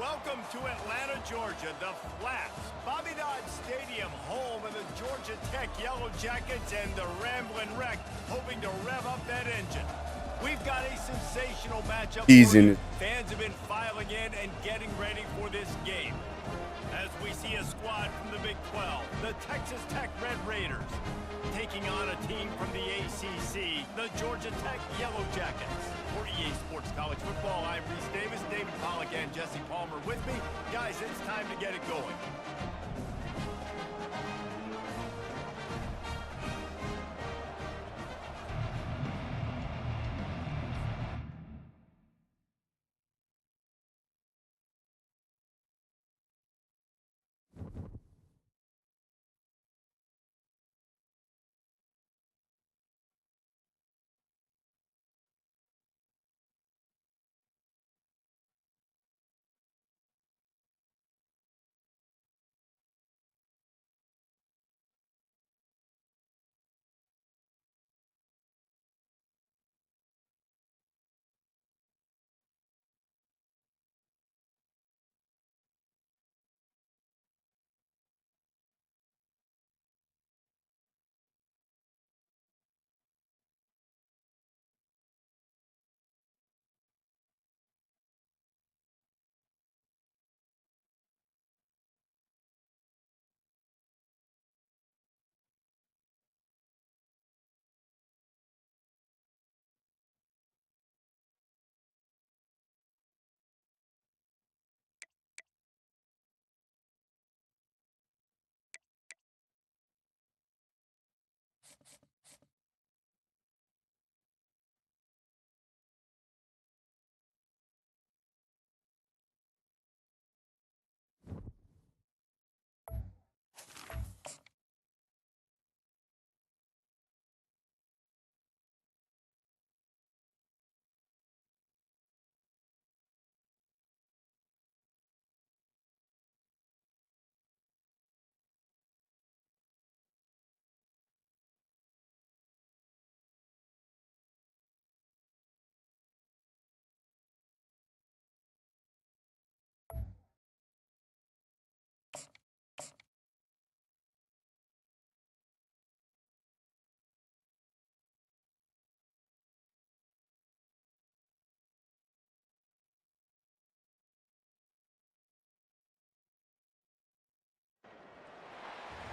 Welcome to Atlanta, Georgia, the Flats. Bobby Dodd Stadium, home of the Georgia Tech Yellow Jackets and the Ramblin' Wreck, hoping to rev up that engine. We've got a sensational matchup. Easy. Fans have been filing in and getting ready for this game. As we see a squad from the Big 12, the Texas Tech Red Raiders, taking on a team from the ACC, the Georgia Tech Yellow Jackets. For EA Sports College Football, I'm Reese Davis, David Pollack, and Jesse Palmer with me. Guys, it's time to get it going.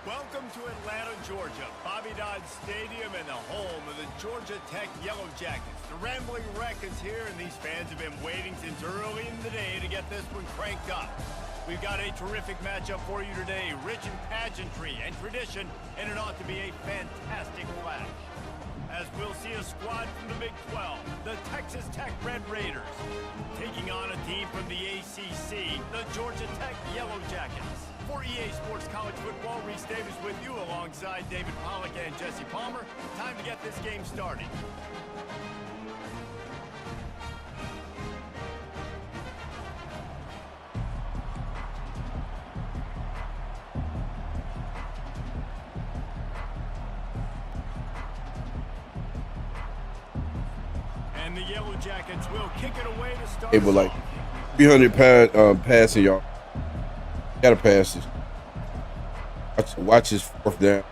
Welcome to Atlanta, Georgia, Bobby Dodd Stadium and the home of the Georgia Tech Yellow Jackets. The Rambling Wreck is here, and these fans have been waiting since early in the day to get this one cranked up. We've got a terrific matchup for you today, rich in pageantry and tradition, and it ought to be a fantastic clash. As we'll see a squad from the Big 12, the Texas Tech Red Raiders, taking on a team from the ACC, the Georgia Tech Yellow Jackets. For EA Sports College Football, Reese Davis with you alongside David Pollack and Jesse Palmer. Time to get this game started. And the Yellow Jackets will kick it away to start. Able like 300 passing y'all. Gotta pass this. Watch his fourth down.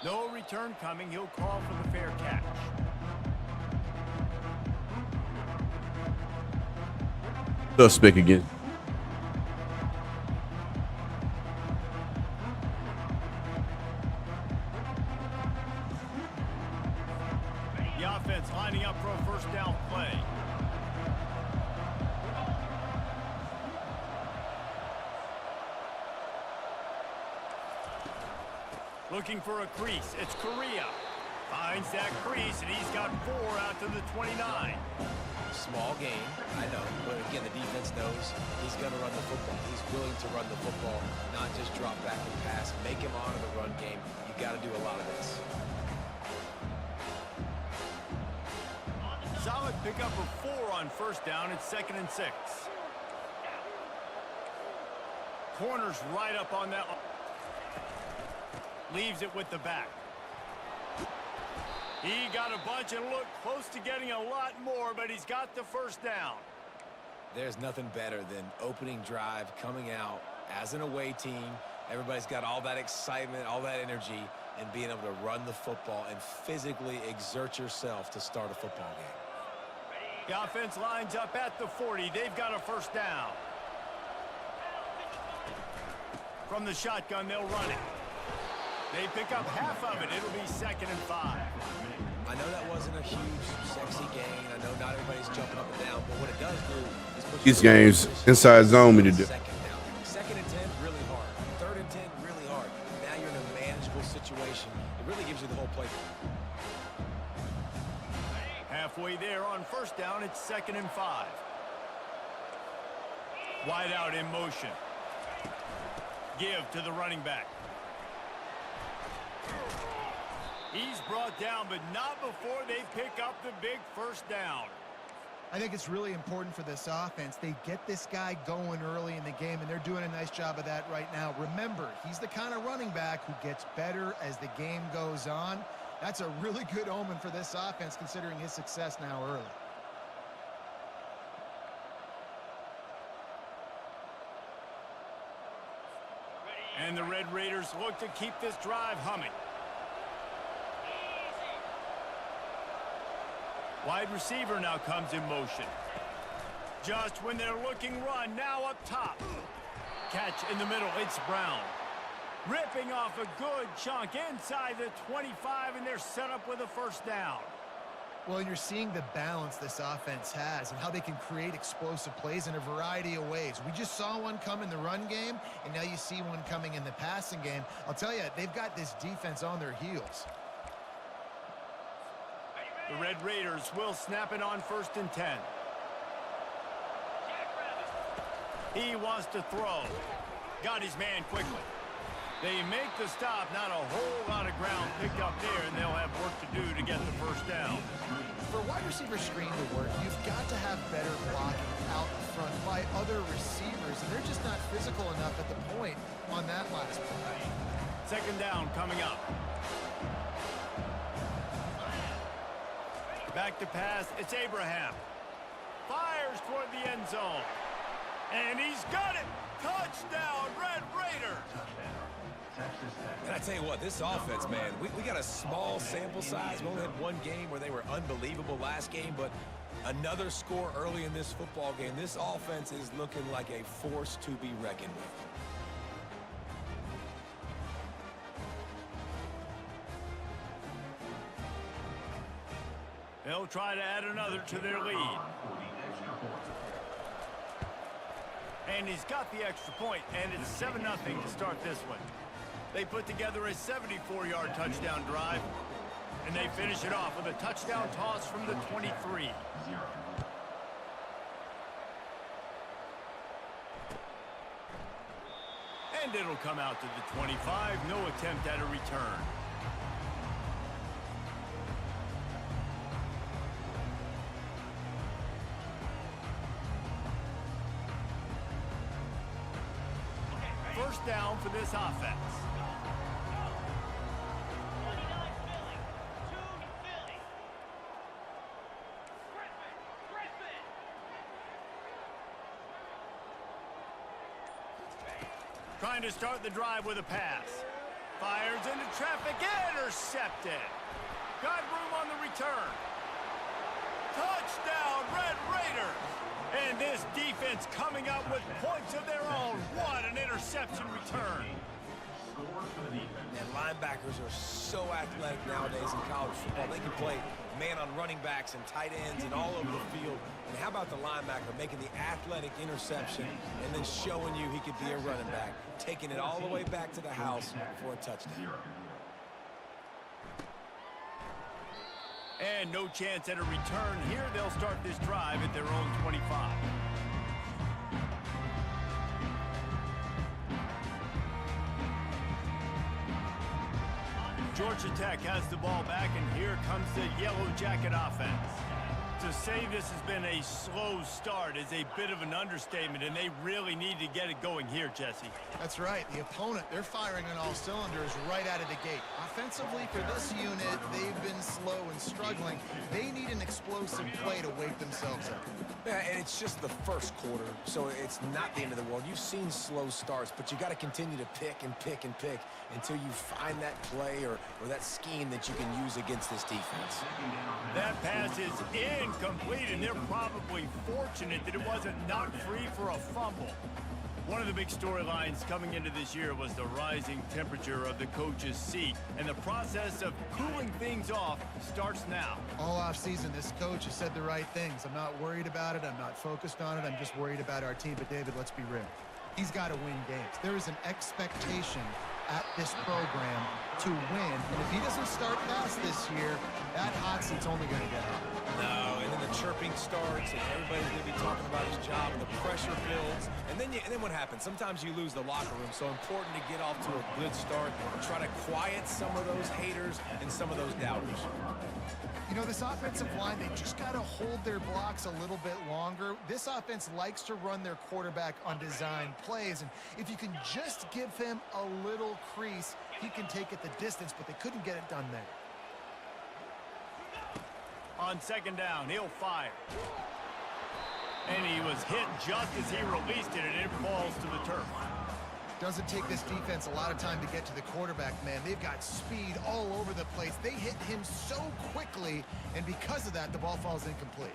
No return coming. He'll call for the fair catch. Suspect again. The offense lining up for a first down play. Looking for a crease. It's Correa. Finds that crease, and he's got 4 out to the 29. Small game, I know, but again, the defense knows he's going to run the football. He's willing to run the football, not just drop back and pass. Make him honor the run game. You got to do a lot of this. Solid pickup of 4 on first down. It's 2nd and 6. Corner's right up on that. Leaves it with the back. He got a bunch and looked close to getting a lot more, but he's got the first down. There's nothing better than opening drive, coming out as an away team. Everybody's got all that excitement, all that energy, and being able to run the football and physically exert yourself to start a football game. The offense lines up at the 40. They've got a first down. From the shotgun, they'll run it. They pick up half of it. It'll be 2nd and 5. I know that wasn't a huge, sexy gain. I know not everybody's jumping up and down, but what it does do is put These games inside zone me to do. 2nd and 10, really hard. 3rd and 10, really hard. Now you're in a manageable situation. It really gives you the whole play. Halfway there on first down, it's 2nd and 5. Wide out in motion. Give to the running back. He's brought down, but not before they pick up the big first down. I think it's really important for this offense. They get this guy going early in the game, and they're doing a nice job of that right now. Remember, he's the kind of running back who gets better as the game goes on. That's a really good omen for this offense, considering his success now early. And the Red Raiders look to keep this drive humming. Wide receiver now comes in motion. Just when they're looking run, now up top. Catch in the middle, it's Brown. Ripping off a good chunk inside the 25, and they're set up with a first down. Well, you're seeing the balance this offense has and how they can create explosive plays in a variety of ways. We just saw one come in the run game, and now you see one coming in the passing game. I'll tell you, they've got this defense on their heels. The Red Raiders will snap it on 1st and 10. He wants to throw. Got his man quickly. They make the stop, not a whole lot of ground picked up there, and they'll have work to do to get the first down. For a wide receiver screen to work, you've got to have better blocking out front by other receivers, and they're just not physical enough at the point on that last play. 2nd down coming up. Back to pass, it's Abraham. Fires toward the end zone. And he's got it! Touchdown, Red Raiders! And I tell you what, this offense, man, we got a small sample size. We only had one game where they were unbelievable last game, but Another score early in this football game. This offense is looking like a force to be reckoned with. They'll try to add another to their lead. And he's got the extra point, and it's 7-0 to start this one. They put together a 74-yard touchdown drive, and they finish it off with a touchdown toss from the 23. And it'll come out to the 25. No attempt at a return. First down for this offense. Trying to start the drive with a pass. Fires into traffic, intercepted. Got room on the return. Touchdown, Red Raiders. And this defense coming up with points of their own. What an interception return. And linebackers are so athletic nowadays in college football. They can play man on running backs and tight ends and all over the field. And how about the linebacker making the athletic interception and then showing you he could be a running back, taking it all the way back to the house for a touchdown. And no chance at a return here. They'll start this drive at their own 25. Georgia Tech has the ball back, and here comes the Yellow Jacket offense. To say this has been a slow start is a bit of an understatement, and they really need to get it going here, Jesse. That's right. The opponent, they're firing on all cylinders right out of the gate. Offensively, for this unit, they've been slow and struggling. They need an explosive play to wake themselves up. Yeah, and it's just the first quarter, so it's not the end of the world. You've seen slow starts, but you got to continue to pick and pick and pick until you find that play or that scheme that you can use against this defense. That pass is incomplete, and they're probably fortunate that it wasn't knocked free for a fumble. One of the big storylines coming into this year was the rising temperature of the coach's seat, and the process of cooling things off starts now. All offseason, this coach has said the right things. I'm not worried about it. I'm not focused on it. I'm just worried about our team. But, David, let's be real. He's got to win games. There is an expectation at this program to win. And if he doesn't start fast this year, that hot seat's only going to get hot. No, and then the chirping starts, and everybody's going to be talking about his job, and the pressure builds. And then what happens? Sometimes you lose the locker room, so important to get off to a good start and try to quiet some of those haters and some of those doubters. You know, this offensive line, they just got to hold their blocks a little bit longer. This offense likes to run their quarterback on design plays, and if you can just give him a little crease, he can take it the distance, but they couldn't get it done there. On second down, he'll fire. And he was hit just as he released it, and it falls to the turf. Doesn't take this defense a lot of time to get to the quarterback, man. They've got speed all over the place. They hit him so quickly, and because of that, the ball falls incomplete.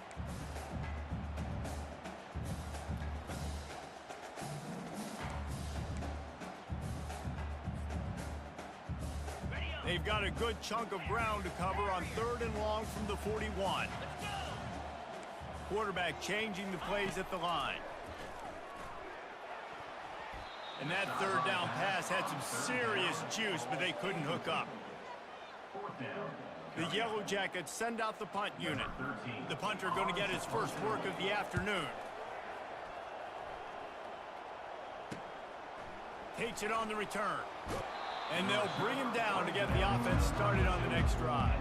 They've got a good chunk of ground to cover on third and long from the 41. Quarterback changing the plays at the line. And that third down pass had some serious juice, but they couldn't hook up. The Yellow Jackets send out the punt unit. The punter going to get his first work of the afternoon. Takes it on the return. And they'll bring him down to get the offense started on the next drive.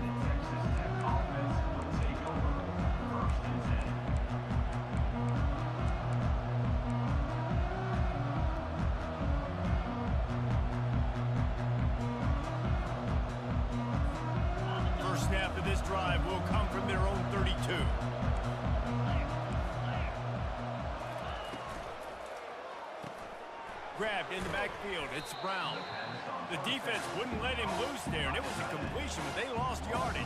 First snap of this drive will come from their own 32. Grabbed in the backfield. It's Brown. The defense wouldn't let him loose there, and it was a completion, but they lost yardage.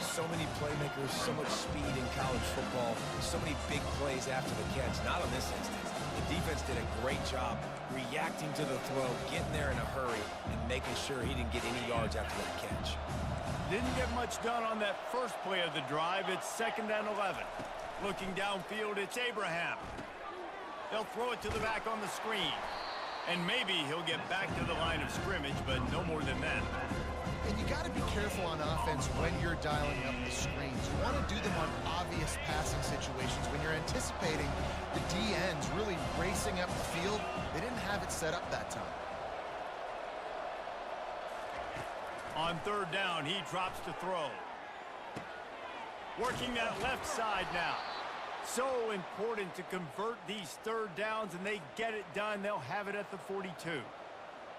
So many playmakers, so much speed in college football, so many big plays after the catch. Not in this instance. The defense did a great job reacting to the throw, getting there in a hurry, and making sure he didn't get any yards after that catch. Didn't get much done on that first play of the drive. It's 2nd and 11. Looking downfield, it's Abraham. They'll throw it to the back on the screen. And maybe he'll get back to the line of scrimmage, but no more than that. And you got to be careful on offense when you're dialing up the screens. You want to do them on obvious passing situations. When you're anticipating the DNs really racing up the field, they didn't have it set up that time. On 3rd down, he drops to throw. Working that left side now. So important to convert these 3rd downs, and they get it done. They'll have it at the 42.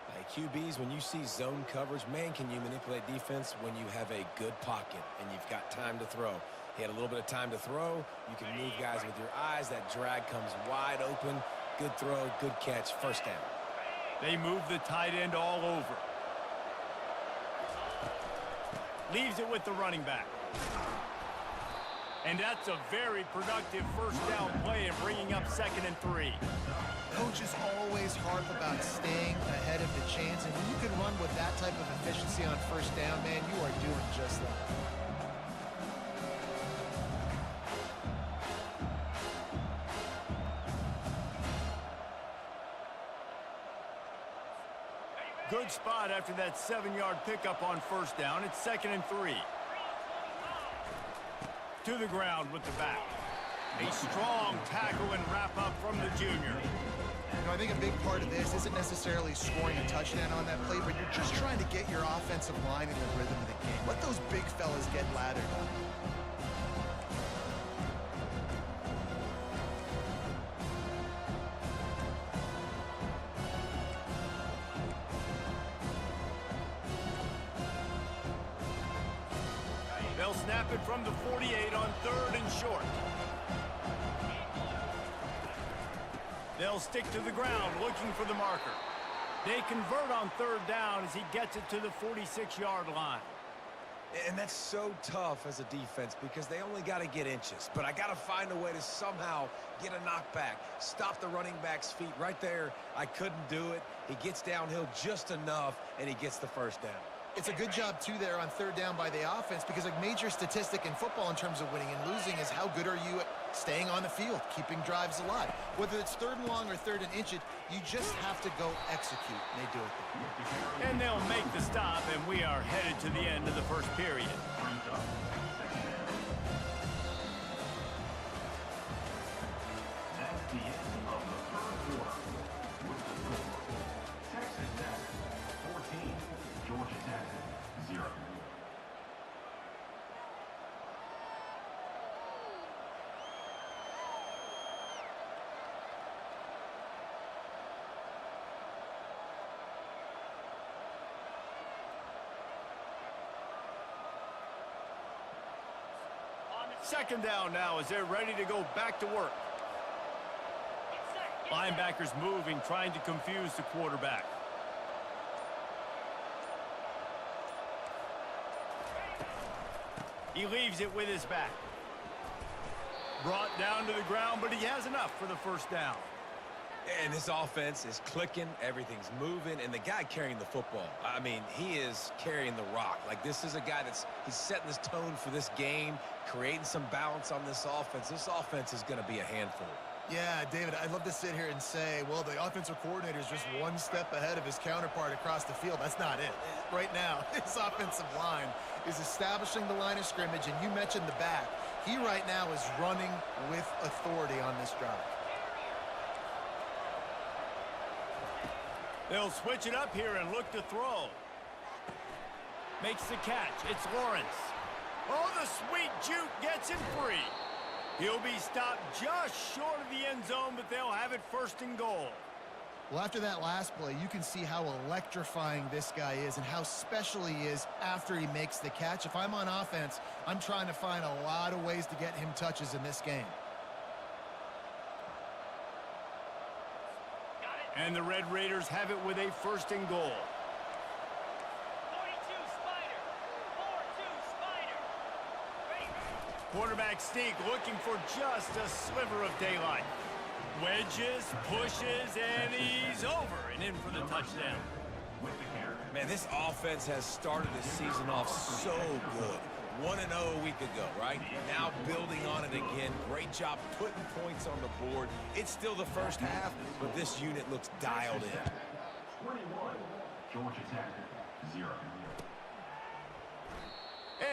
Hey, QBs, when you see zone coverage, man, can you manipulate defense when you have a good pocket and you've got time to throw. He had a little bit of time to throw. You can move guys with your eyes. That drag comes wide open. Good throw, good catch, 1st down. They move the tight end all over. Leaves it with the running back. And that's a very productive 1st down play and bringing up 2nd and 3. Coaches always harp about staying ahead of the chains, and when you can run with that type of efficiency on 1st down, man, you are doing just that. Good spot after that 7-yard pickup on 1st down. It's 2nd and 3. To the ground with the back. A strong tackle and wrap up from the junior. You know, I think a big part of this isn't necessarily scoring a touchdown on that play, but you're just trying to get your offensive line in the rhythm of the game. Let those big fellas get lathered up. They'll snap it from the 48 on 3rd and short. They'll stick to the ground looking for the marker. They convert on 3rd down as he gets it to the 46-yard line. And that's so tough as a defense because they only got to get inches. But I got to find a way to somehow get a knockback, stop the running back's feet right there. I couldn't do it. He gets downhill just enough, and he gets the 1st down. It's a good job, too, there on 3rd down by the offense because a major statistic in football in terms of winning and losing is how good are you at staying on the field, keeping drives alive. Whether it's 3rd and long or 3rd and inches, you just have to go execute, and they do it there. And they'll make the stop, and we are headed to the end of the 1st period. That's the end of the 3rd quarter. With the score, Texas Tech 14, Georgia Tech 0. Second down now as they're ready to go back to work. Linebackers moving, trying to confuse the quarterback. He leaves it with his back. Brought down to the ground, but he has enough for the 1st down. And this offense is clicking, everything's moving, and the guy carrying the football, I mean, he is carrying the rock. Like, this is a guy he's setting this tone for this game, creating some balance on this offense. This offense is going to be a handful. Yeah, David, I'd love to sit here and say, well, the offensive coordinator is just one step ahead of his counterpart across the field. That's not it. Right now, his offensive line is establishing the line of scrimmage, and you mentioned the back. He right now is running with authority on this drive. They'll switch it up here and look to throw. Makes the catch. It's Lawrence. Oh, the sweet juke gets him free. He'll be stopped just short of the end zone, but they'll have it 1st and goal. Well, after that last play, you can see how electrifying this guy is and how special he is after he makes the catch. If I'm on offense, I'm trying to find a lot of ways to get him touches in this game. And the Red Raiders have it with a 1st and goal. 42 Spider. 4-2 Spider. Quarterback sneak looking for just a sliver of daylight. Wedges, pushes, and he's over and in for the touchdown. Man, this offense has started the season off so good. 1-0 a week ago, right? Now building on it again. Great job putting points on the board. It's still the first half, but this unit looks dialed in. 21, Georgia Tech, 0.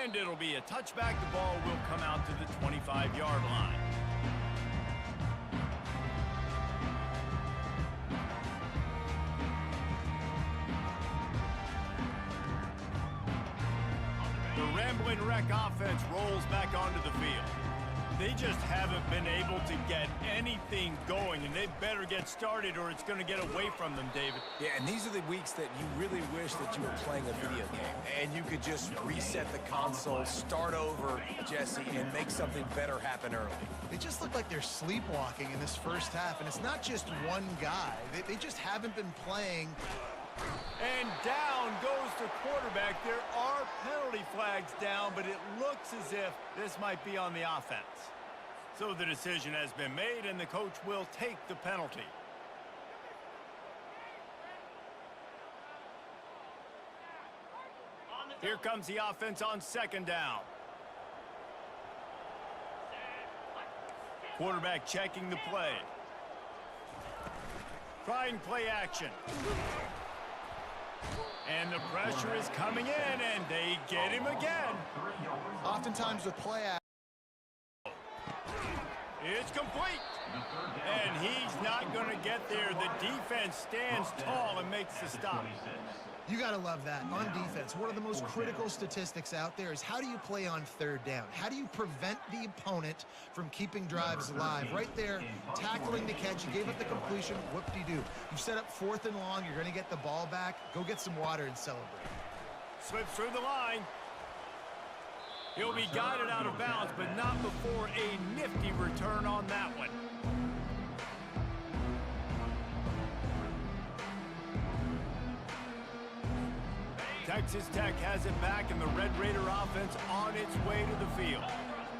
And it'll be a touchback. The ball will come out to the 25-yard line. The Rambling Wreck offense rolls back onto the field. They just haven't been able to get anything going, and they better get started or it's going to get away from them, David. Yeah, and these are the weeks that you really wish that you were playing a video game and you could just reset the console, start over, Jesse, and make something better happen early. They just look like they're sleepwalking in this first half, and it's not just one guy. They just haven't been playing. And down goes the quarterback. There are penalty flags down, but it looks as if this might be on the offense. So the decision has been made, and the coach will take the penalty. Here comes the offense on second down. Quarterback checking the play. Trying play action. And the pressure is coming in, and they get him again. Oftentimes with play action, It's complete. And he's not going to get there. The defense stands tall and makes the stop. you got to love that. On defense, one of the most critical statistics out there is how do you play on third down? How do you prevent the opponent from keeping drives alive? Right there, tackling the catch. You gave up the completion. Whoop-de-doo. You've set up 4th and long. You're going to get the ball back. Go get some water and celebrate. Slips through the line. He'll be guided out of bounds, but not before a nifty return on that one. Texas Tech has it back, and the Red Raider offense on its way to the field.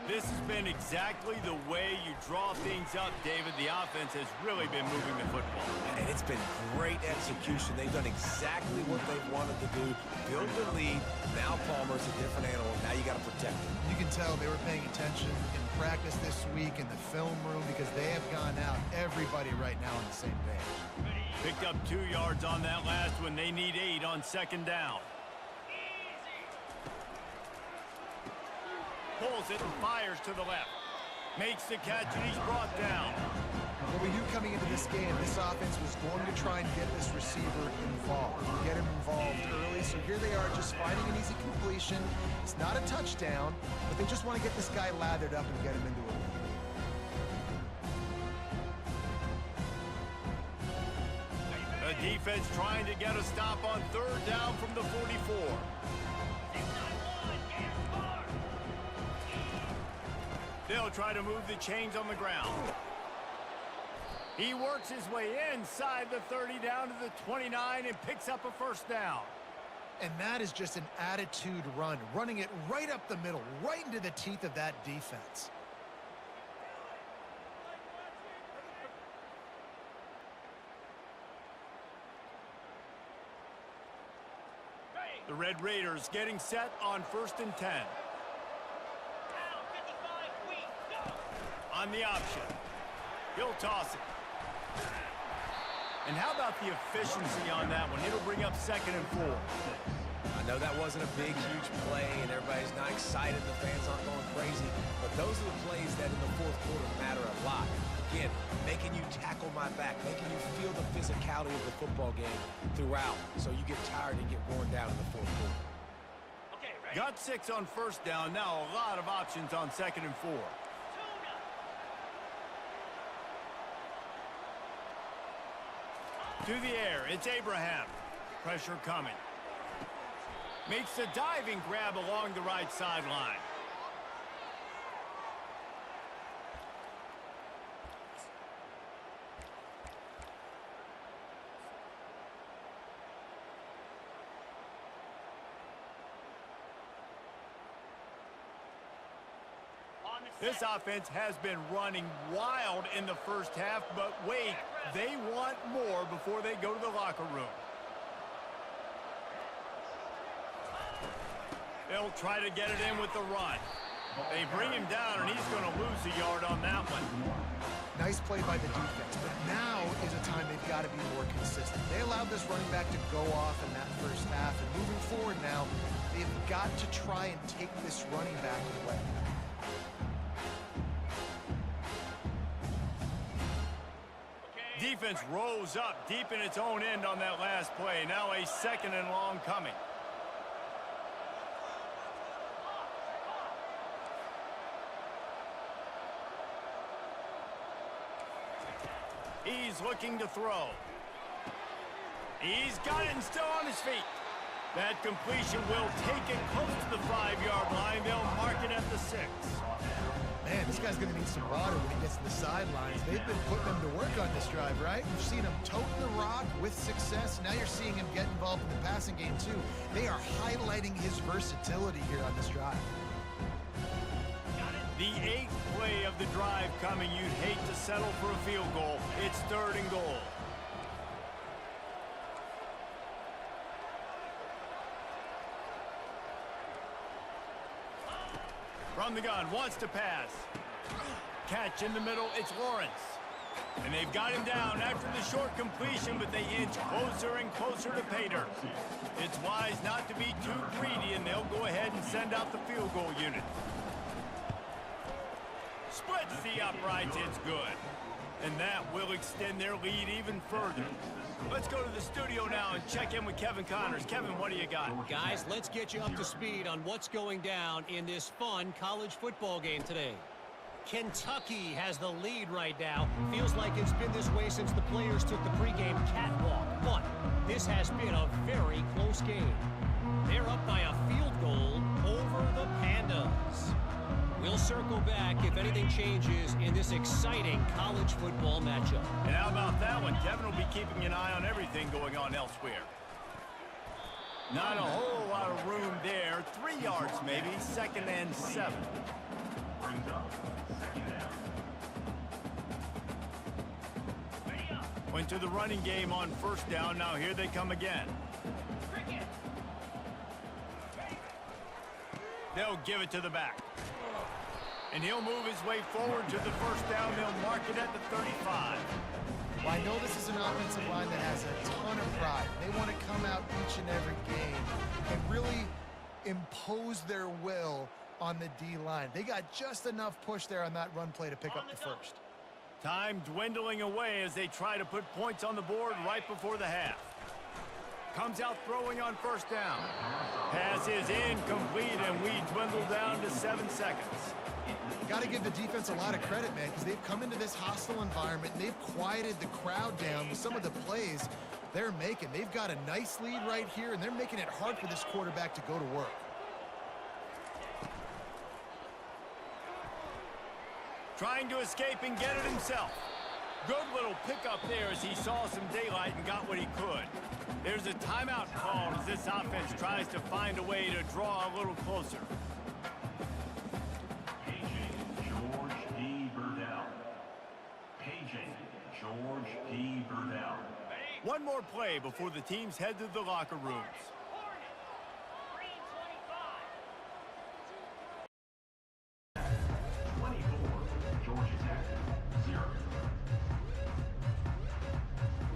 This has been exactly the way you draw things up, David. The offense has really been moving the football. And it's been great execution. They've done exactly what they've wanted to do. Build the lead. Now Palmer's a different animal. Now you got to protect him. You can tell they were paying attention in practice this week in the film room because they have gone out, everybody right now on the same page. Picked up 2 yards on that last one. They need 8 on second down. Pulls it and fires to the left. Makes the catch, and he's brought down. What we knew coming into this game, this offense was going to try and get this receiver involved, get him involved early. So here they are just finding an easy completion. It's not a touchdown, but they just want to get this guy lathered up and get him into a lead. The defense trying to get a stop on third down from the 44. They'll try to move the chains on the ground. He works his way inside the 30 down to the 29 and picks up a first down. And that is just an attitude run, running it right up the middle, right into the teeth of that defense. The Red Raiders getting set on 1st and 10. On the option. He'll toss it. And how about the efficiency on that one? It'll bring up 2nd and 4. I know that wasn't a big, huge play, and everybody's not excited. The fans aren't going crazy. But those are the plays that in the 4th quarter matter a lot. Again, making you tackle my back, making you feel the physicality of the football game throughout, so you get tired and get worn down in the 4th quarter. Got 6 on 1st down. Now a lot of options on 2nd and 4. To the air, it's Abraham. Pressure coming. Makes a diving grab along the right sideline. This offense has been running wild in the first half, but wait, they want more before they go to the locker room. They'll try to get it in with the run. They bring him down, and he's going to lose a yard on that one. Nice play by the defense, but now is a time they've got to be more consistent. They allowed this running back to go off in that first half, and moving forward now, they've got to try and take this running back away. Defense rose up deep in its own end on that last play. Now a 2nd and long coming. He's looking to throw. He's got it and still on his feet. That completion will take it close to the 5-yard line. They'll mark it at the 6. Man, this guy's going to need some water when he gets to the sidelines. They've been putting him to work on this drive, right? You've seen him toting the rock with success. Now you're seeing him get involved in the passing game, too. They are highlighting his versatility here on this drive. The 8th play of the drive coming. You'd hate to settle for a field goal. It's 3rd and goal. From the gun, wants to pass. Catch in the middle, it's Lawrence. And they've got him down after the short completion, but they inch closer and closer to pay dirt. It's wise not to be too greedy, and they'll go ahead and send out the field goal unit. Splits the uprights, it's good. And that will extend their lead even further. Let's go to the studio now and check in with Kevin Connors. Kevin, what do you got? Guys, let's get you up to speed on what's going down in this fun college football game today. Kentucky has the lead right now. Feels like it's been this way since the players took the pregame catwalk. But this has been a very close game. They're up by a field goal over the Pandas. We'll circle back if anything changes in this exciting college football matchup. And how about that one? Kevin will be keeping an eye on everything going on elsewhere. Not a whole lot of room there. 3 yards maybe. 2nd and 7. Brings up 2nd down. Went to the running game on 1st down. Now here they come again. They'll give it to the back. And he'll move his way forward to the 1st down. They'll mark it at the 35. Well, I know this is an offensive line that has a ton of pride. They want to come out each and every game and really impose their will on the D-line. They got just enough push there on that run play to pick up the 1st. Time dwindling away as they try to put points on the board right before the half. Comes out throwing on 1st down. Pass is incomplete, and we dwindle down to 7 seconds. Got to give the defense a lot of credit, man, because they've come into this hostile environment and they've quieted the crowd down with some of the plays they're making. They've got a nice lead right here, and they're making it hard for this quarterback to go to work. Trying to escape and get it himself. Good little pickup there as he saw some daylight and got what he could. There's a timeout called as this offense tries to find a way to draw a little closer. One more play before the teams head to the locker rooms.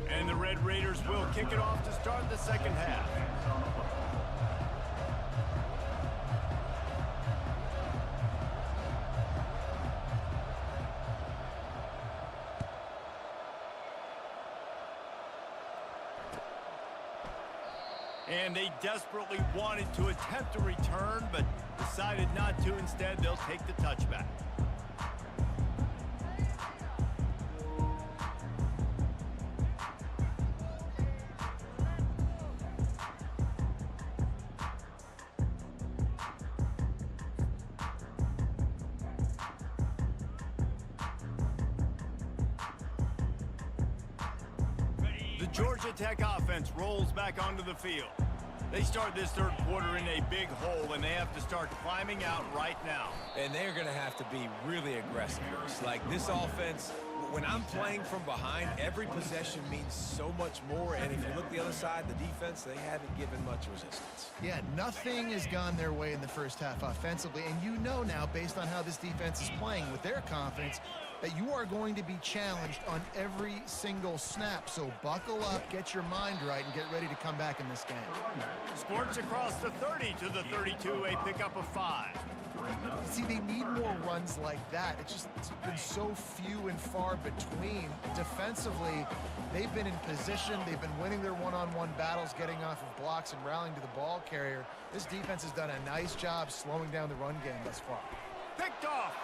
And the Red Raiders will kick it off to start the 2nd half. And they desperately wanted to attempt a return, but decided not to. Instead, they'll take the touchback. The Georgia Tech offense rolls back onto the field. They start this third quarter in a big hole, and they have to start climbing out right now. And they're going to have to be really aggressive. Like this offense, when I'm playing from behind, every possession means so much more. And if you look the other side, the defense, they haven't given much resistance. Yeah, nothing has gone their way in the first half offensively. And you know now, based on how this defense is playing with their confidence, that you are going to be challenged on every single snap. So buckle up, get your mind right, and get ready to come back in this game. Sports across the 30 to the 32, a pickup of 5. See, they need more runs like that. It's been so few and far between. Defensively, they've been in position. They've been winning their one-on-one battles, getting off of blocks and rallying to the ball carrier. This defense has done a nice job slowing down the run game thus far. Picked off.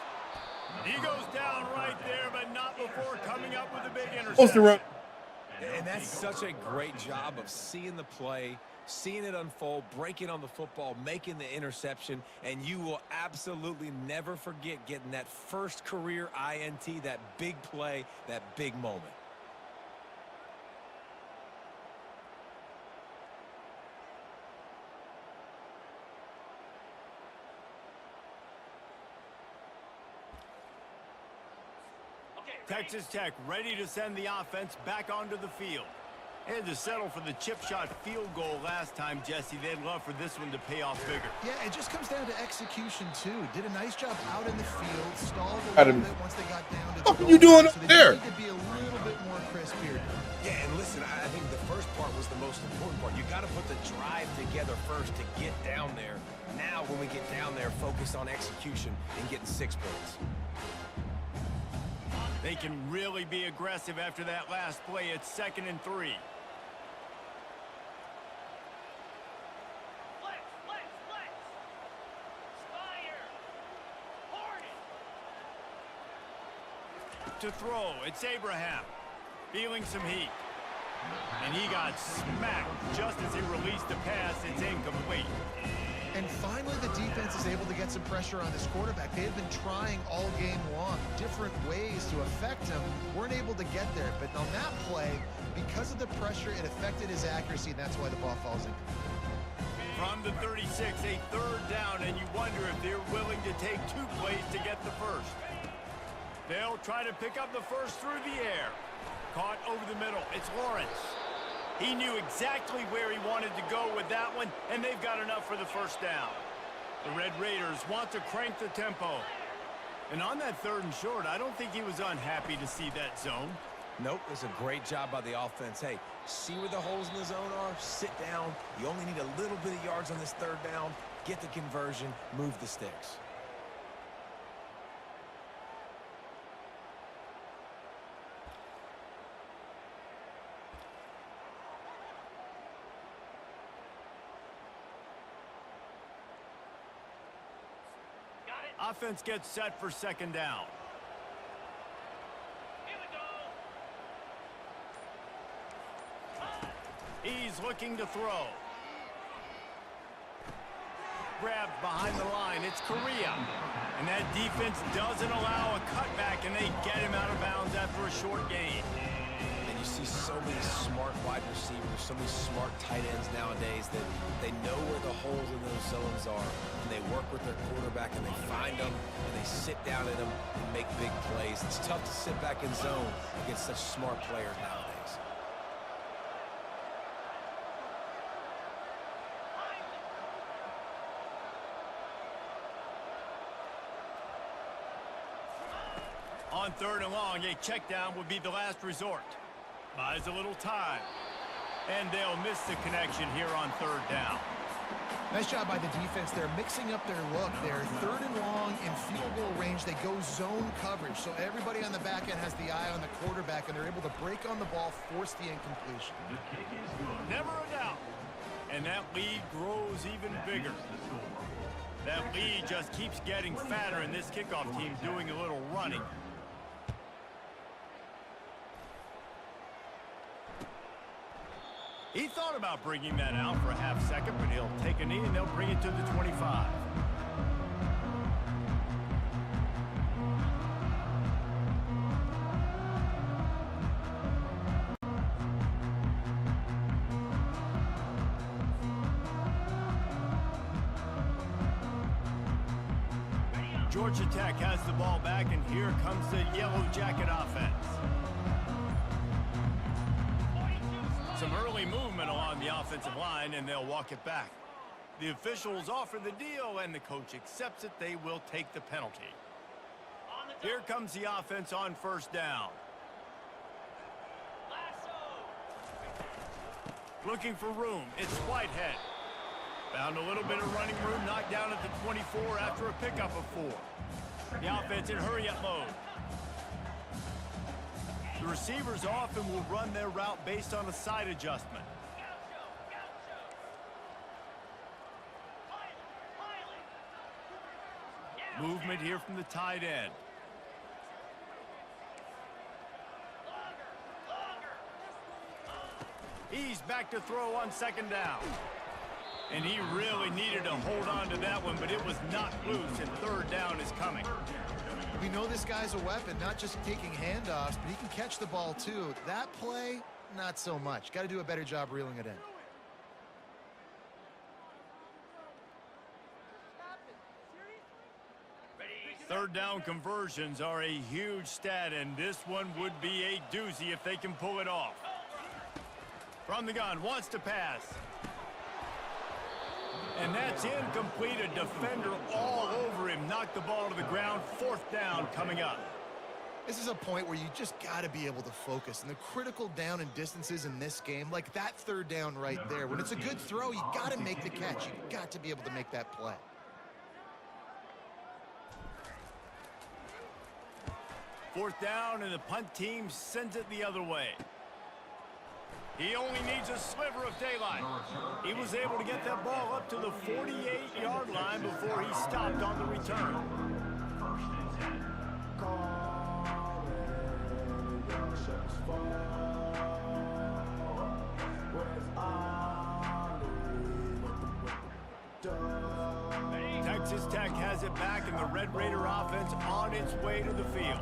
He goes down right there, but not before coming up with a big interception. And that's such a great job of seeing the play, seeing it unfold, breaking on the football, making the interception, and you will absolutely never forget getting that first career INT, that big play, that big moment. Texas Tech ready to send the offense back onto the field. Had to settle for the chip shot field goal last time, Jesse. They'd love for this one to pay off bigger. Yeah, it just comes down to execution, too. Did a nice job out in the field, stalled a little bit once they got down to the What are you doing up there? Need to be a little bit more crisp here. Yeah, and listen, I think the first part was the most important part. You got to put the drive together first to get down there. Now, when we get down there, focus on execution and getting 6 points. They can really be aggressive after that last play. It's 2nd and 3. To throw, it's Abraham. Feeling some heat. And he got smacked just as he released the pass. It's incomplete. And finally, the defense is able to get some pressure on this quarterback. They have been trying all game long, different ways to affect him. Weren't able to get there. But on that play, because of the pressure, it affected his accuracy, and that's why the ball falls in. From the 36, a 3rd down, and you wonder if they're willing to take 2 plays to get the first. They'll try to pick up the first through the air. Caught over the middle. It's Lawrence. He knew exactly where he wanted to go with that one, and they've got enough for the first down. The Red Raiders want to crank the tempo. And on that 3rd and short, I don't think he was unhappy to see that zone. Nope, it's a great job by the offense. Hey, see where the holes in the zone are? Sit down. You only need a little bit of yards on this 3rd down. Get the conversion. Move the sticks. Offense gets set for 2nd down. Here we go. He's looking to throw. Grabbed behind the line. It's Correa. And that defense doesn't allow a cutback, and they get him out of bounds after a short gain. And you see so many smart wide receivers, so many smart tight ends nowadays that they know where the holes in those zones are, and they work with their quarterback, and they find them, and they sit down in them and make big plays. It's tough to sit back in zone against such smart players nowadays. On 3rd and long, a check down would be the last resort. Buys a little time. And they'll miss the connection here on 3rd down. Nice job by the defense. They're mixing up their look. They're 3rd and long in field goal range. They go zone coverage. So everybody on the back end has the eye on the quarterback, and they're able to break on the ball, force the incompletion. The kick is good. Never a doubt. And that lead grows even bigger. That lead just keeps getting fatter, and this kickoff team doing a little running. He thought about bringing that out for a half second, but he'll take a knee and they'll bring it to the 25. Georgia Tech has the ball back, and here comes the Yellow Jacket offense. Some early movement along the offensive line, and they'll walk it back. The officials offer the deal, and the coach accepts it. They will take the penalty. Here comes the offense on first down. Looking for room. It's Whitehead. Found a little bit of running room, knocked down at the 24 after a pickup of 4. The offense in hurry-up mode. The receivers often will run their route based on a side adjustment. Movement here from the tight end. He's back to throw on second down. And he really needed to hold on to that one, but it was knocked loose, and third down is coming. We know this guy's a weapon, not just taking handoffs, but he can catch the ball too. That play, not so much. Got to do a better job reeling it in. Third down conversions are a huge stat, and this one would be a doozy if they can pull it off. From the gun, wants to pass. And that's incomplete. A defender all over him. Knocked the ball to the ground. Fourth down coming up. This is a point where you just got to be able to focus. And the critical down and distances in this game, like that third down right there, when it's a good throw, you got to make the catch. You got to be able to make that play. Fourth down, and the punt team sends it the other way. He only needs a sliver of daylight. He was able to get that ball up to the 48-yard line before he stopped on the return. Texas Tech has it back, and the Red Raider offense on its way to the field.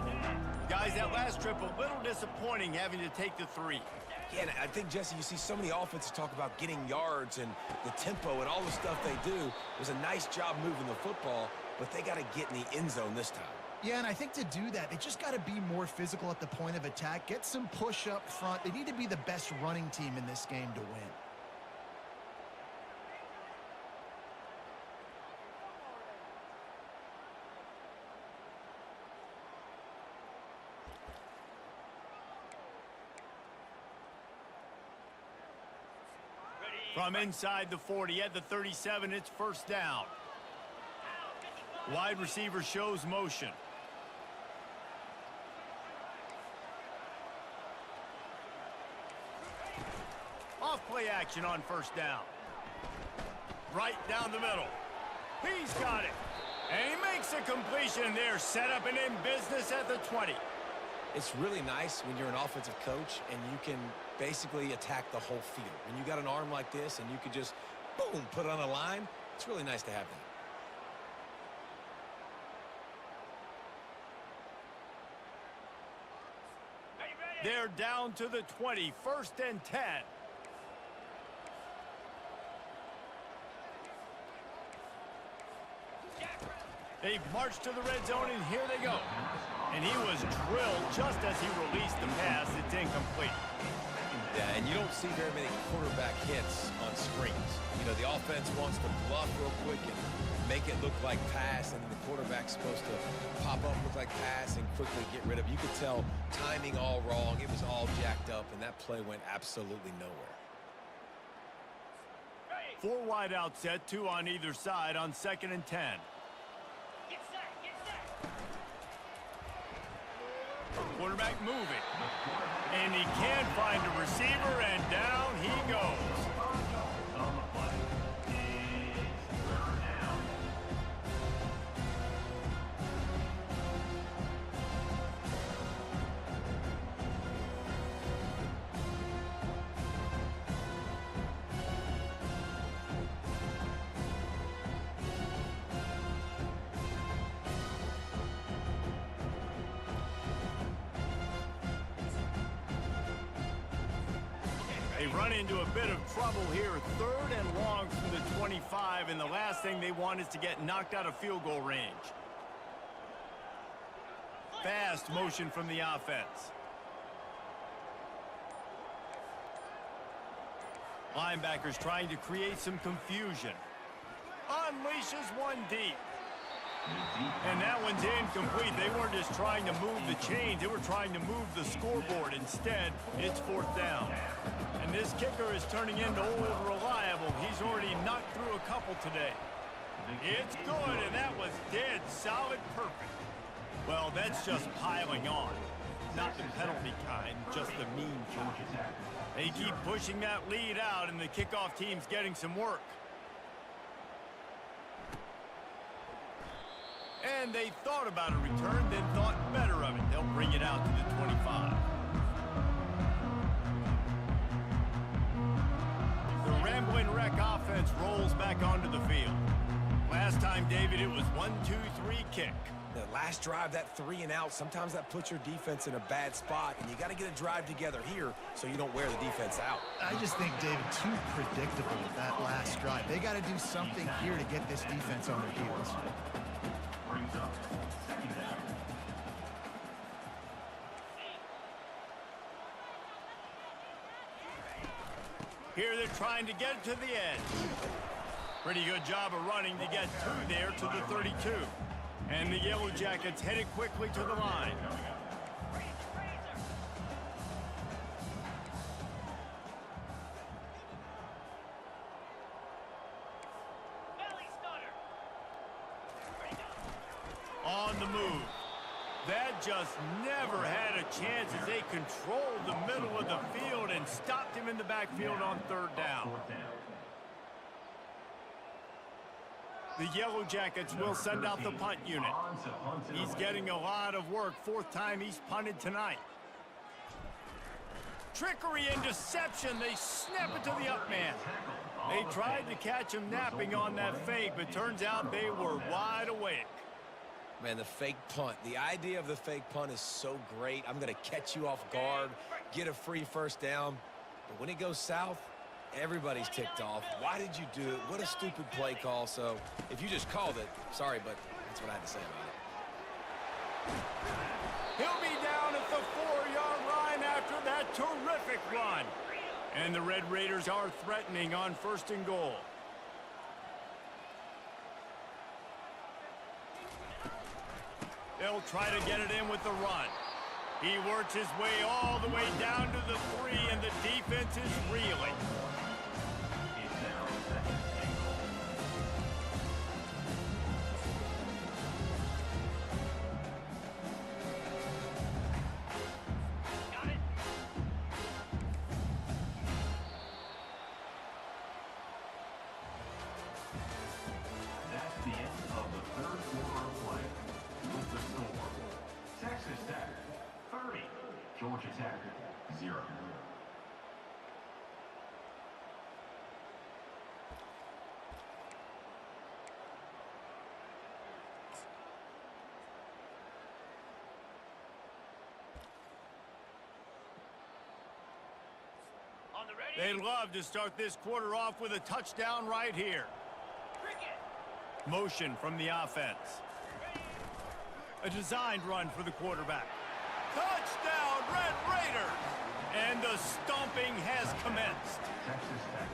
Guys, that last trip a little disappointing, having to take the 3. Yeah, and I think, Jesse, you see so many offenses talk about getting yards and the tempo and all the stuff they do. It was a nice job moving the football, but they got to get in the end zone this time. Yeah, and I think to do that, they just got to be more physical at the point of attack, get some push up front. They need to be the best running team in this game to win. From inside the 40 at the 37, it's first down. Wide receiver shows motion. Off play action on first down. Right down the middle. He's got it. And he makes a completion there. Set up and in business at the 20. It's really nice when you're an offensive coach and you can basically attack the whole field. When you got an arm like this and you can just, boom, put it on a line, it's really nice to have that. They're down to the 20, 1st and 10. They've marched to the red zone, and here they go. And he was drilled just as he released the pass. It's incomplete. Yeah, and you don't see very many quarterback hits on screens. You know, the offense wants to bluff real quick and make it look like pass, and then the quarterback's supposed to pop up, look like pass, and quickly get rid of it. You could tell timing all wrong. It was all jacked up, and that play went absolutely nowhere. 4 wide out set, 2 on either side on 2nd and 10. Quarterback moving. And he can't find a receiver, and down he goes. They run into a bit of trouble here. 3rd and long from the 25, and the last thing they want is to get knocked out of field goal range. fast motion from the offense. Linebackers trying to create some confusion. Unleashes one deep. And that one's incomplete. They weren't just trying to move the chains. They were trying to move the scoreboard. Instead, it's 4th down. And this kicker is turning into old reliable. He's already knocked through a couple today. It's good, and that was dead solid perfect. Well, that's just piling on. Not the penalty kind, just the mean kind. They keep pushing that lead out, and the kickoff team's getting some work. And they thought about a return, then thought better of it. They'll bring it out to the 25. The Rambling Wreck offense rolls back onto the field. Last time, David, it was 1-2-3 kick. The last drive, that 3 and out, sometimes that puts your defense in a bad spot, and you got to get a drive together here so you don't wear the defense out. I just think, David, too predictable with that last drive. They got to do something here to get this defense on their heels. Brings up 2nd down. Here they're trying to get it to the edge. Pretty good job of running to get through there to the 32. And the Yellow Jackets headed quickly to the line. On the move. That just never had a chance as they controlled the middle of the field and stopped him in the backfield on 3rd down. The Yellow Jackets will send out the punt unit. He's getting a lot of work. 4th time he's punted tonight. Trickery and deception. They snap it to the up man. They tried to catch him napping on that fake, but turns out they were wide awake. Man, the fake punt. The idea of the fake punt is so great. I'm going to catch you off guard, get a free 1st down. But when it goes south, everybody's ticked off. Why did you do it? What a stupid play call. So if you just called it, sorry, but that's what I had to say about it. He'll be down at the 4-yard line after that terrific run. And the Red Raiders are threatening on 1st and goal. They'll try to get it in with the run. He works his way all the way down to the 3, and the defense is reeling. It's now 2nd and goal. Got it. That's the end of the 3rd quarter of play. With the score, Texas Tech 30, Georgia Tech 0. On the ready. They love to start this quarter off with a touchdown right here. Cricket. Motion from the offense. A designed run for the quarterback. Touchdown, Red Raiders! And the stomping has commenced. Texas Tech.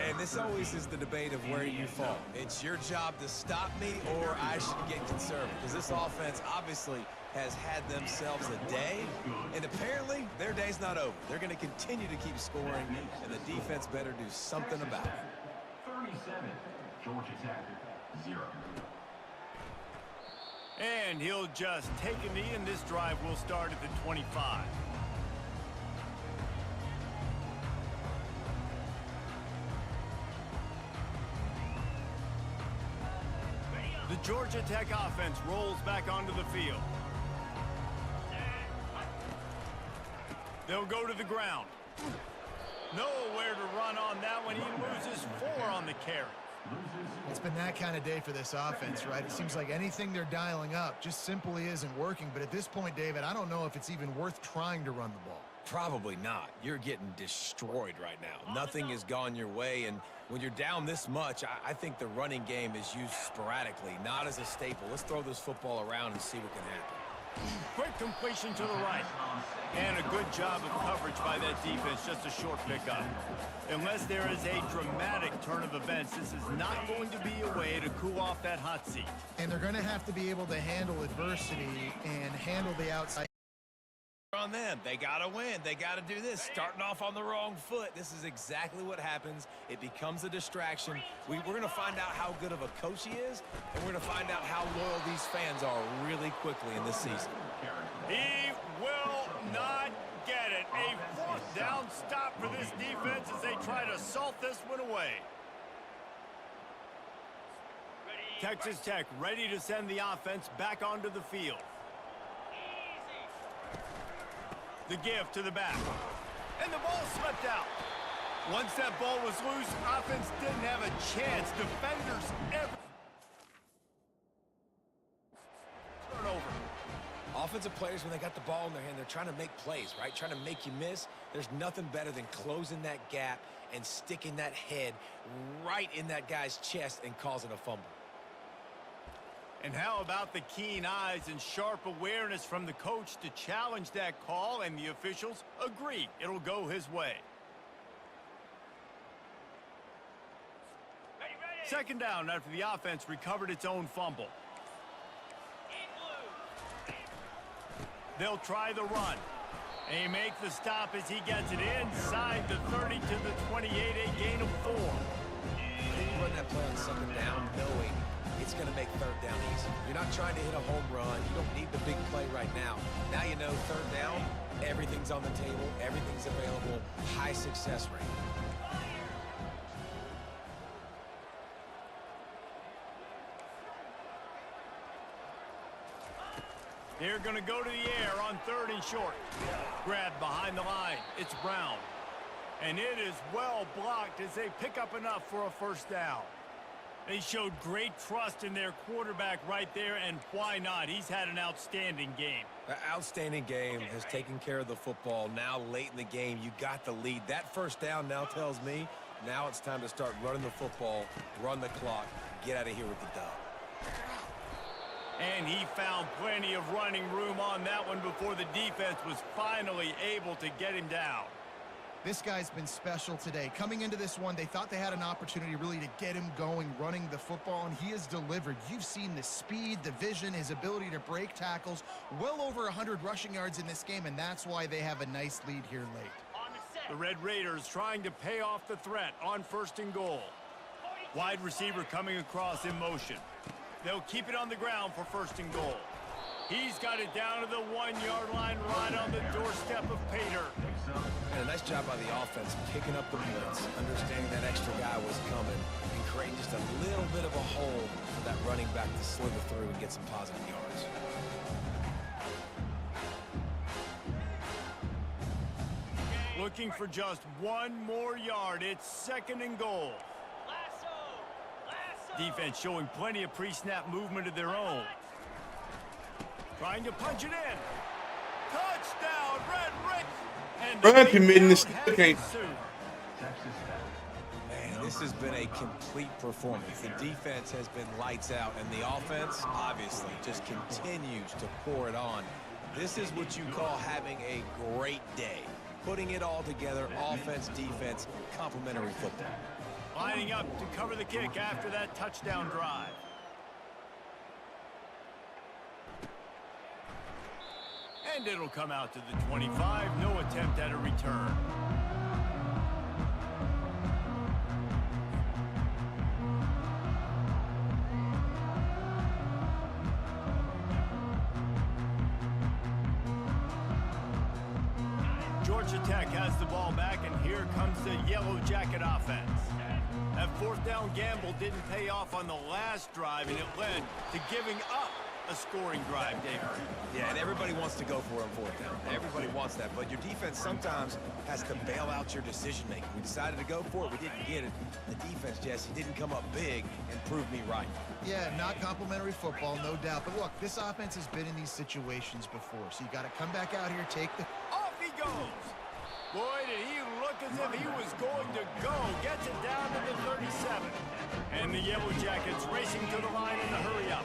And this always is the debate of where you fall. It's your job to stop me or I should get conservative. Because this offense obviously has had themselves a day. And apparently their day's not over. They're going to continue to keep scoring. And the defense better do something about it. 37, Georgia Tech 0. And he'll just take a knee, and this drive will start at the 25. The Georgia Tech offense rolls back onto the field. They'll go to the ground. Nowhere to run on that one. He loses 4 on the carry. It's been that kind of day for this offense, right? It seems like anything they're dialing up just simply isn't working. But at this point, David, I don't know if it's even worth trying to run the ball. Probably not. You're getting destroyed right now. Nothing has gone your way, and when you're down this much, I think the running game is used sporadically, not as a staple. Let's throw this football around and see what can happen. Quick completion to the right. And a good job of coverage by that defense, just a short pickup. Unless there is a dramatic turn of events, this is not going to be a way to cool off that hot seat. And they're going to have to be able to handle adversity and handle the outside. On them. They got to win. They got to do this. Starting off on the wrong foot. This is exactly what happens. It becomes a distraction. We're going to find out how good of a coach he is, and we're going to find out how loyal these fans are really quickly in this season. He will not get it. A fourth down stop for this defense as they try to salt this one away. Texas Tech ready to send the offense back onto the field. The give to the back. And the ball slipped out. Once that ball was loose, offense didn't have a chance. Defenders ever. Turnover. Offensive players, when they got the ball in their hand, they're trying to make plays, right? Trying to make you miss. There's nothing better than closing that gap and sticking that head right in that guy's chest and causing a fumble. And how about the keen eyes and sharp awareness from the coach to challenge that call, and the officials agree it'll go his way. Second down after the offense recovered its own fumble. They'll try the run. They make the stop as he gets it inside the 30 to the 28, a gain of 4. You run that play on second down knowing it's going to make third down easy. You're not trying to hit a home run. You don't need the big play right now. Now you know third down, everything's on the table, everything's available, high success rate. They're going to go to the air on third and short. Grabbed behind the line. It's Brown. And it is well blocked as they pick up enough for a first down. They showed great trust in their quarterback right there, and why not? He's had an outstanding game. An outstanding game, has taken care of the football. Now late in the game, you got the lead. That first down now tells me now it's time to start running the football, run the clock, get out of here with the dub. And he found plenty of running room on that one before the defense was finally able to get him down. This guy's been special today. Coming into this one, they thought they had an opportunity really to get him going, running the football, and he has delivered. You've seen the speed, the vision, his ability to break tackles. Well over 100 rushing yards in this game, and that's why they have a nice lead here late. The Red Raiders trying to pay off the threat on first and goal. Wide receiver coming across in motion. They'll keep it on the ground for first and goal. He's got it down to the 1-yard line, right on the doorstep of Pater. And a nice job by the offense picking up the blitz, understanding that extra guy was coming, and creating just a little bit of a hole for that running back to slither through and get some positive yards. Looking for just one more yard. It's second and goal. Defense showing plenty of pre-snap movement of their own. Trying to punch it in. Touchdown, Red Raiders. Run committing this can't. Man, this has been a complete performance. The defense has been lights out, and the offense, obviously, just continues to pour it on. This is what you call having a great day. Putting it all together, offense, defense, complementary football. Lining up to cover the kick after that touchdown drive. And it'll come out to the 25. No attempt at a return. Georgia Tech has the ball back, and here comes the Yellow Jacket offense. That fourth down gamble didn't pay off on the last drive, and it led to giving up a scoring drive, David. Yeah, and everybody wants to go for it on fourth down. Everybody wants that, but your defense sometimes has to bail out your decision-making. We decided to go for it. We didn't get it. The defense, Jesse, didn't come up big and prove me right. Yeah, not complimentary football, no doubt. But look, this offense has been in these situations before, so you got to come back out here, take the... Off he goes. Boy, did he look as if he was going to go. Gets it down to the 37. And the Yellow Jackets racing to the line in the hurry up.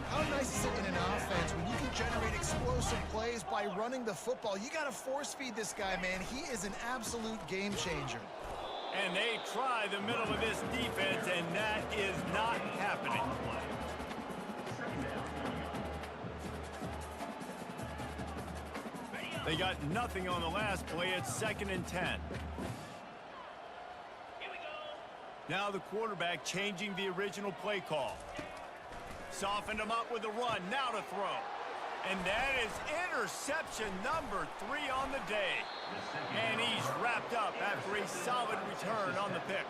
How nice is it in an offense when you can generate explosive plays by running the football? You got to force feed this guy, man. He is an absolute game changer. And they try the middle of this defense, and that is not happening. They got nothing on the last play. It's 2nd and 10. Now the quarterback changing the original play call. Softened him up with a run. Now to throw. And that is interception number 3 on the day. And he's wrapped up after a solid return on the pick.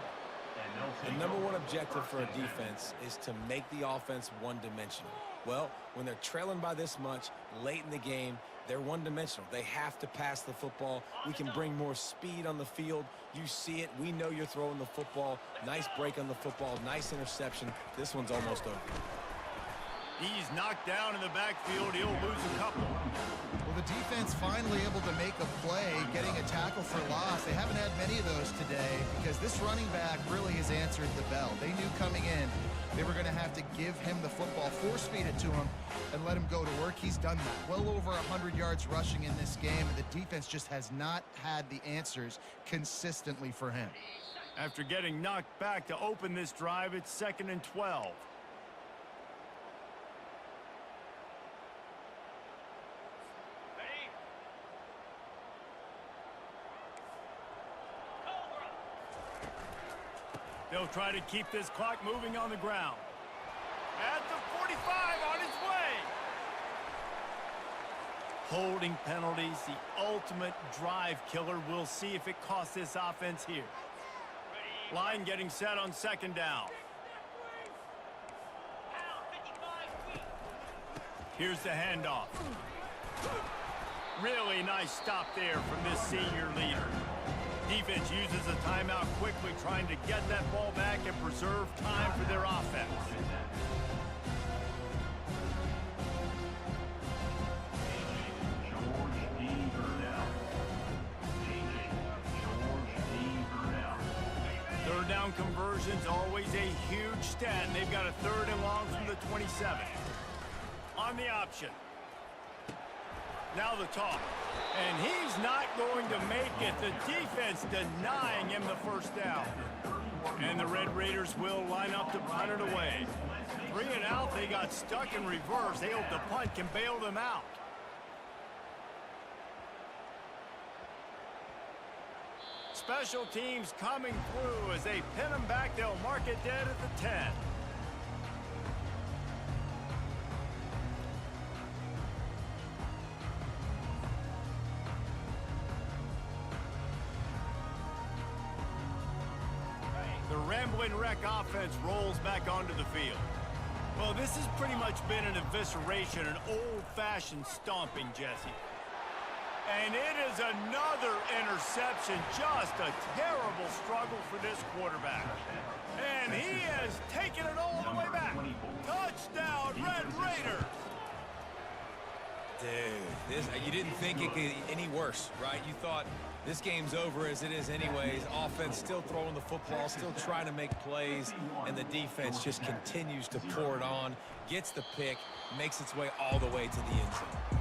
The number one objective for a defense is to make the offense one-dimensional. Well, when they're trailing by this much late in the game, they're one-dimensional. They have to pass the football. We can bring more speed on the field. You see it. We know you're throwing the football. Nice break on the football. Nice interception. This one's almost over. He's knocked down in the backfield. He'll lose a couple. Well, the defense finally able to make a play, getting a tackle for loss. They haven't had many of those today because this running back really has answered the bell. They knew coming in they were going to have to give him the football, force feed it to him, and let him go to work. He's done that. Well over 100 yards rushing in this game, and the defense just has not had the answers consistently for him. After getting knocked back to open this drive, it's 2nd and 12. They'll try to keep this clock moving on the ground. At the 45 on its way. Holding penalties, the ultimate drive killer. We'll see if it costs this offense here. Line getting set on 2nd down. Here's the handoff. Really nice stop there from this senior leader. Defense uses a timeout quickly, trying to get that ball back and preserve time for their offense. Third down conversions, always a huge stat. And they've got a 3rd and long from the 27. On the option. Now the toss. And he's not going to make it. The defense denying him the 1st down. And the Red Raiders will line up to punt it away. 3 and out, they got stuck in reverse. They hope the punt can bail them out. Special teams coming through as they pin them back. They'll mark it dead at the 10. The Ramblin' Wreck offense rolls back onto the field. Well, this has pretty much been an evisceration, an old-fashioned stomping, Jesse. And it is another interception. Just a terrible struggle for this quarterback. And he has taken it all the way back. Touchdown, Red Raiders. Dude, you didn't think it could get any worse, right? You thought this game's over as it is anyways. Offense still throwing the football, still trying to make plays, and the defense just continues to pour it on, gets the pick, makes its way all the way to the end zone.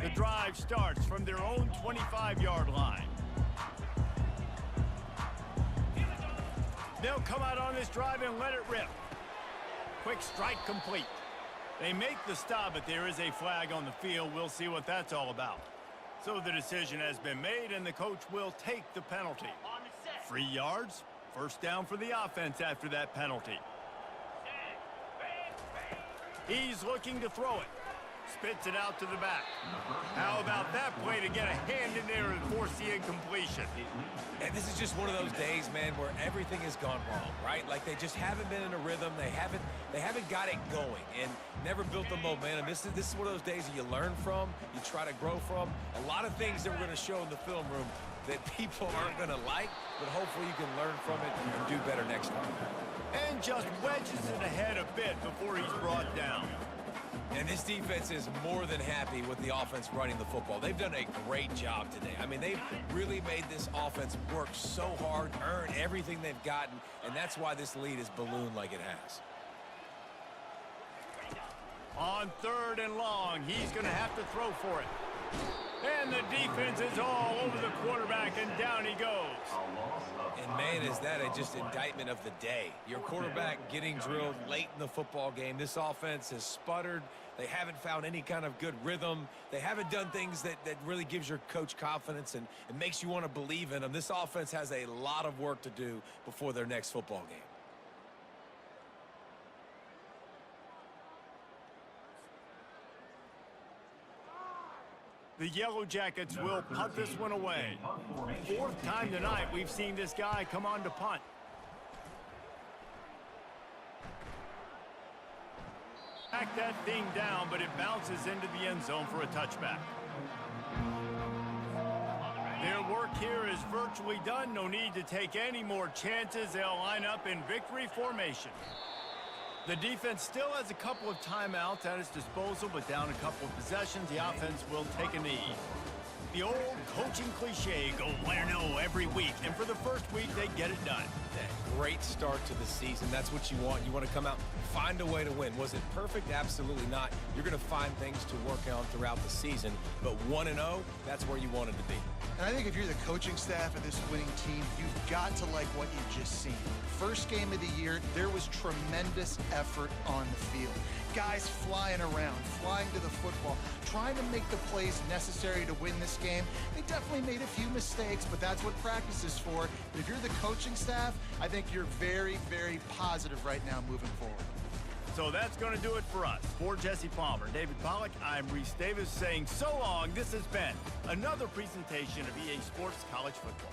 The drive starts from their own 25-yard line. They'll come out on this drive and let it rip. Quick strike complete. They make the stop, but there is a flag on the field. We'll see what that's all about. So the decision has been made, and the coach will take the penalty. 3 yards, 1st down for the offense after that penalty. He's looking to throw it. Spits it out to the back. How about that play to get a hand in there and force the incompletion? And this is just one of those days, man, where everything has gone wrong, right? Like they just haven't been in a rhythm. They haven't got it going and never built the momentum. This is one of those days that you learn from, you try to grow from. A lot of things that we're going to show in the film room that people aren't going to like, but hopefully you can learn from it and do better next time. And just wedges it ahead a bit before he's brought down. And this defense is more than happy with the offense running the football. They've done a great job today. I mean, they've really made this offense work so hard, earn everything they've gotten, and that's why this lead is ballooned like it has. On 3rd and long, he's going to have to throw for it. And the defense is all over the quarterback, and down he goes. And, man, is that just indictment of the day. Your quarterback getting drilled late in the football game. This offense has sputtered. They haven't found any kind of good rhythm. They haven't done things that really gives your coach confidence and it makes you want to believe in them. This offense has a lot of work to do before their next football game. The Yellow Jackets will punt this one away. 4th time tonight we've seen this guy come on to punt. Back that thing down, but it bounces into the end zone for a touchback. Their work here is virtually done. No need to take any more chances. They'll line up in victory formation. The defense still has a couple of timeouts at its disposal, but down a couple of possessions, the offense will take a knee. The old coaching cliche, go 1-0 every week, and for the first week, they get it done. Yeah, great start to the season. That's what you want. You want to come out, find a way to win. Was it perfect? Absolutely not. You're going to find things to work on throughout the season, but 1-0, that's where you want it to be. And I think if you're the coaching staff of this winning team, you've got to like what you've just seen. First game of the year, there was tremendous effort on the field. Guys flying around, flying to the football, trying to make the plays necessary to win this game. They definitely made a few mistakes, but that's what practice is for. But if you're the coaching staff, I think you're very, very positive right now moving forward. So that's going to do it for us. For Jesse Palmer, David Pollack, I'm Reese Davis saying so long. This has been another presentation of EA Sports College Football.